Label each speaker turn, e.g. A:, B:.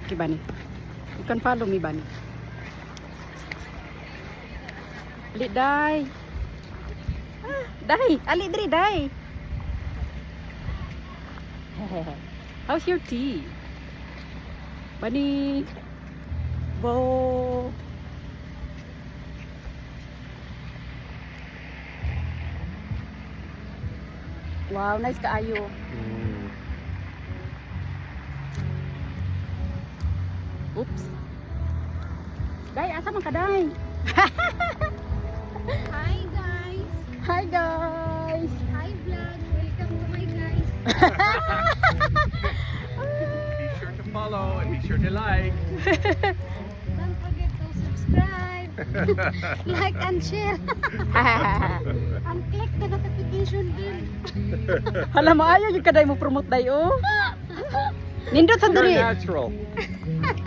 A: Okay, Bani. You can follow me, Bani. Ali, Day. Day, ali diri, Day. How's your tea? Bani. Bo. Wow, nice kaayo. Oops. Day, asa man ka, Day?
B: Hi guys!
A: Hi, guys.
B: Hi vlog! Welcome to my guys!
C: Be sure to follow and be sure to like.
B: Don't forget to subscribe, like and share, and click the notification bell.
A: Hala, maayo yung kaday mo promote, Day, oh. Nindot sa
C: Very
A: diri.
C: natural.